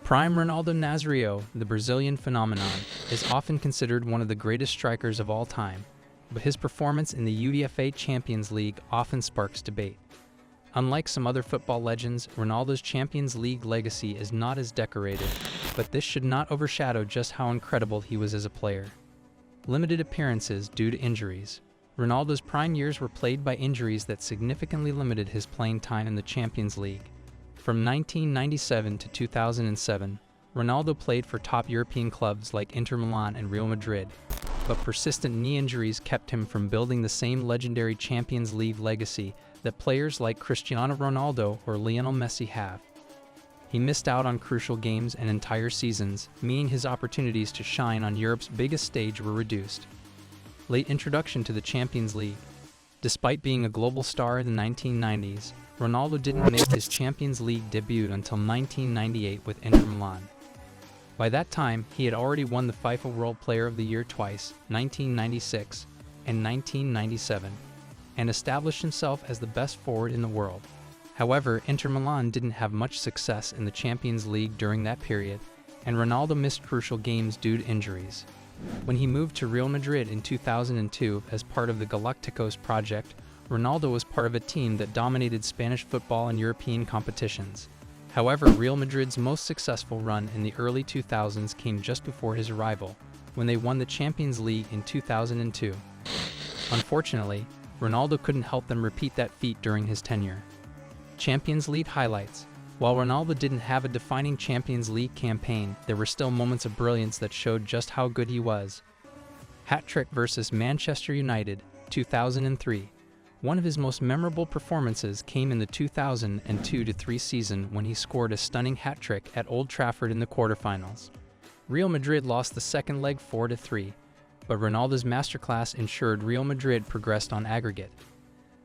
Prime Ronaldo Nazário, the Brazilian phenomenon, is often considered one of the greatest strikers of all time, but his performance in the UEFA Champions League often sparks debate. Unlike some other football legends, Ronaldo's Champions League legacy is not as decorated, but this should not overshadow just how incredible he was as a player. Limited appearances due to injuries. Ronaldo's prime years were plagued by injuries that significantly limited his playing time in the Champions League. From 1997 to 2007, Ronaldo played for top European clubs like Inter Milan and Real Madrid, but persistent knee injuries kept him from building the same legendary Champions League legacy that players like Cristiano Ronaldo or Lionel Messi have. He missed out on crucial games and entire seasons, meaning his opportunities to shine on Europe's biggest stage were reduced. Late introduction to the Champions League. Despite being a global star in the 1990s, Ronaldo didn't make his Champions League debut until 1998 with Inter Milan. By that time, he had already won the FIFA World Player of the Year twice, 1996 and 1997, and established himself as the best forward in the world. However, Inter Milan didn't have much success in the Champions League during that period, and Ronaldo missed crucial games due to injuries. When he moved to Real Madrid in 2002 as part of the Galacticos project, Ronaldo was part of a team that dominated Spanish football and European competitions. However, Real Madrid's most successful run in the early 2000s came just before his arrival, when they won the Champions League in 2002. Unfortunately, Ronaldo couldn't help them repeat that feat during his tenure. Champions League highlights. While Ronaldo didn't have a defining Champions League campaign, there were still moments of brilliance that showed just how good he was. Hat-trick versus Manchester United, 2003. One of his most memorable performances came in the 2002-03 season when he scored a stunning hat-trick at Old Trafford in the quarterfinals. Real Madrid lost the second leg 4-3, but Ronaldo's masterclass ensured Real Madrid progressed on aggregate.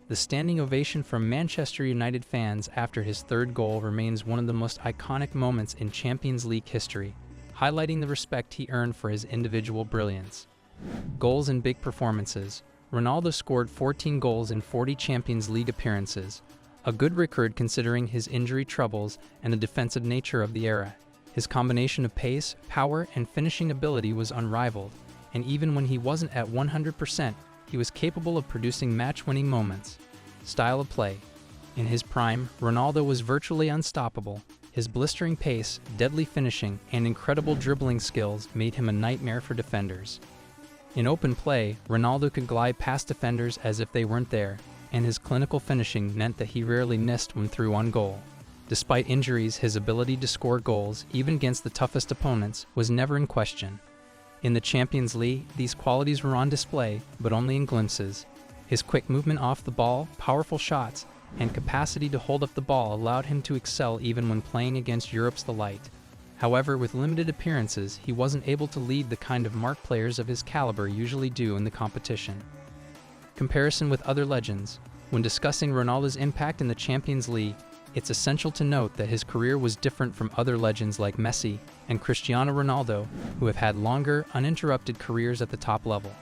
The standing ovation from Manchester United fans after his third goal remains one of the most iconic moments in Champions League history, highlighting the respect he earned for his individual brilliance. Goals and big performances. Ronaldo scored 14 goals in 40 Champions League appearances, a good record considering his injury troubles and the defensive nature of the era. His combination of pace, power, and finishing ability was unrivaled, and even when he wasn't at 100%, he was capable of producing match-winning moments. Style of play. In his prime, Ronaldo was virtually unstoppable. His blistering pace, deadly finishing, and incredible dribbling skills made him a nightmare for defenders. In open play, Ronaldo could glide past defenders as if they weren't there, and his clinical finishing meant that he rarely missed when through on goal. Despite injuries, his ability to score goals, even against the toughest opponents, was never in question. In the Champions League, these qualities were on display, but only in glimpses. His quick movement off the ball, powerful shots, and capacity to hold up the ball allowed him to excel even when playing against Europe's the light. However, with limited appearances, he wasn't able to lead the kind of marked players of his caliber usually do in the competition. Comparison with other legends. When discussing Ronaldo's impact in the Champions League, it's essential to note that his career was different from other legends like Messi and Cristiano Ronaldo, who have had longer, uninterrupted careers at the top level.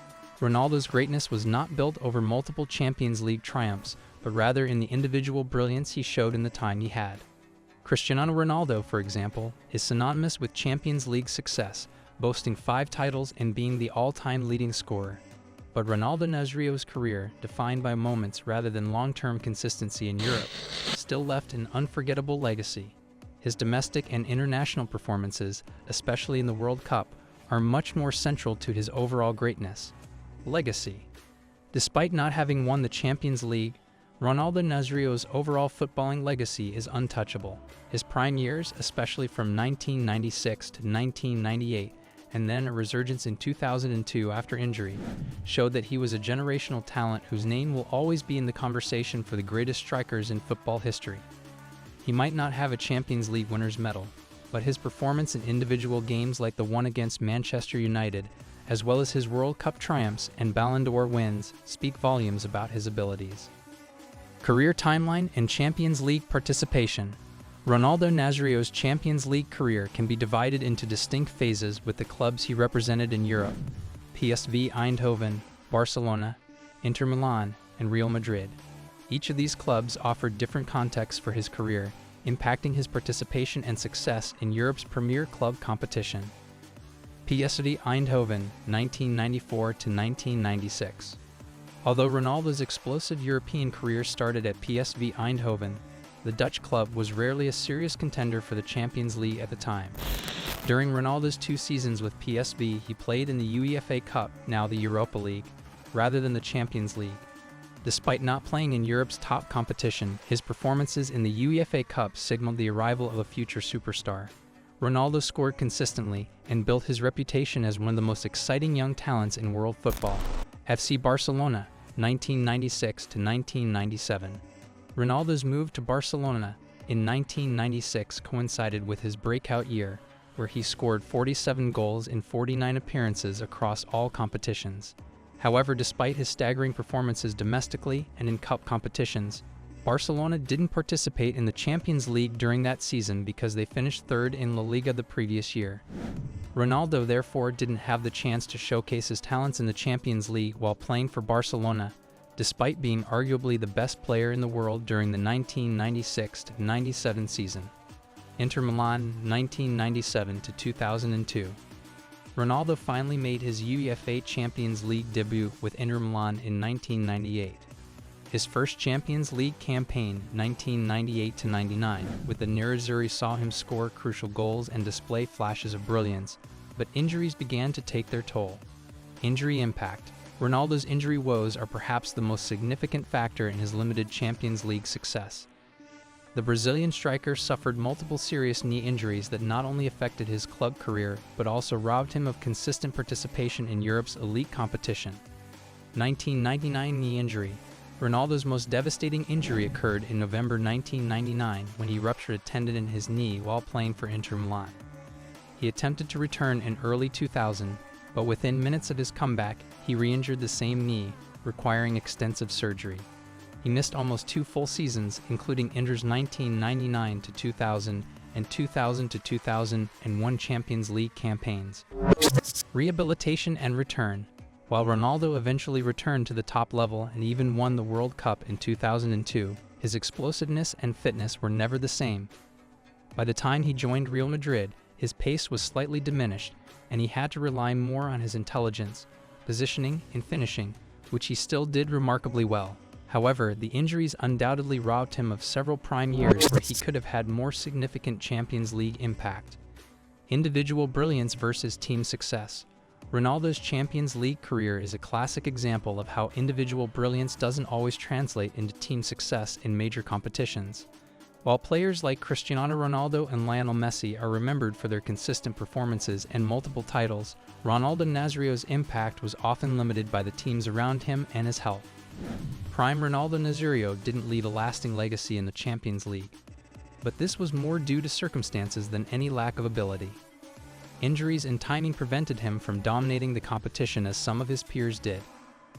Ronaldo's greatness was not built over multiple Champions League triumphs, but rather in the individual brilliance he showed in the time he had. Cristiano Ronaldo, for example, is synonymous with Champions League success, boasting 5 titles and being the all-time leading scorer. But Ronaldo Nazário's career, defined by moments rather than long-term consistency in Europe, still left an unforgettable legacy. His domestic and international performances, especially in the World Cup, are much more central to his overall greatness. Legacy. Despite not having won the Champions League, Ronaldo Nazário's overall footballing legacy is untouchable. His prime years, especially from 1996 to 1998, and then a resurgence in 2002 after injury, showed that he was a generational talent whose name will always be in the conversation for the greatest strikers in football history. He might not have a Champions League winner's medal, but his performance in individual games like the one against Manchester United, as well as his World Cup triumphs and Ballon d'Or wins, speak volumes about his abilities. Career timeline and Champions League participation. Ronaldo Nazário's Champions League career can be divided into distinct phases with the clubs he represented in Europe: PSV Eindhoven, Barcelona, Inter Milan, and Real Madrid. Each of these clubs offered different contexts for his career, impacting his participation and success in Europe's premier club competition. PSV Eindhoven, 1994 to 1996. Although Ronaldo's explosive European career started at PSV Eindhoven, the Dutch club was rarely a serious contender for the Champions League at the time. During Ronaldo's 2 seasons with PSV, he played in the UEFA Cup, now the Europa League, rather than the Champions League. Despite not playing in Europe's top competition, his performances in the UEFA Cup signaled the arrival of a future superstar. Ronaldo scored consistently and built his reputation as one of the most exciting young talents in world football. FC Barcelona, 1996 to 1997. Ronaldo's move to Barcelona in 1996 coincided with his breakout year, where he scored 47 goals in 49 appearances across all competitions. However, despite his staggering performances domestically and in cup competitions, Barcelona didn't participate in the Champions League during that season because they finished 3rd in La Liga the previous year. Ronaldo therefore didn't have the chance to showcase his talents in the Champions League while playing for Barcelona, despite being arguably the best player in the world during the 1996-97 season. Inter Milan, 1997 to 2002. Ronaldo finally made his UEFA Champions League debut with Inter Milan in 1998. His first Champions League campaign, 1998-99, with the Nerazzurri saw him score crucial goals and display flashes of brilliance, but injuries began to take their toll. Injury impact. Ronaldo's injury woes are perhaps the most significant factor in his limited Champions League success. The Brazilian striker suffered multiple serious knee injuries that not only affected his club career, but also robbed him of consistent participation in Europe's elite competition. 1999 knee injury. Ronaldo's most devastating injury occurred in November 1999 when he ruptured a tendon in his knee while playing for Inter Milan. He attempted to return in early 2000, but within minutes of his comeback, he re-injured the same knee, requiring extensive surgery. He missed almost 2 full seasons, including Inter's 1999 to 2000 and 2000 to 2001 Champions League campaigns. Rehabilitation and return. While Ronaldo eventually returned to the top level and even won the World Cup in 2002, his explosiveness and fitness were never the same. By the time he joined Real Madrid, his pace was slightly diminished, and he had to rely more on his intelligence, positioning, and finishing, which he still did remarkably well. However, the injuries undoubtedly robbed him of several prime years where he could have had more significant Champions League impact. Individual brilliance versus team success. Ronaldo's Champions League career is a classic example of how individual brilliance doesn't always translate into team success in major competitions. While players like Cristiano Ronaldo and Lionel Messi are remembered for their consistent performances and multiple titles, Ronaldo Nazario's impact was often limited by the teams around him and his health. Prime Ronaldo Nazário didn't leave a lasting legacy in the Champions League, but this was more due to circumstances than any lack of ability. Injuries and timing prevented him from dominating the competition as some of his peers did.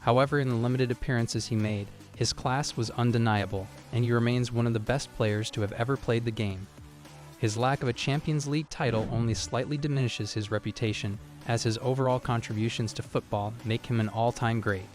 However, in the limited appearances he made, his class was undeniable, and he remains one of the best players to have ever played the game. His lack of a Champions League title only slightly diminishes his reputation, as his overall contributions to football make him an all-time great.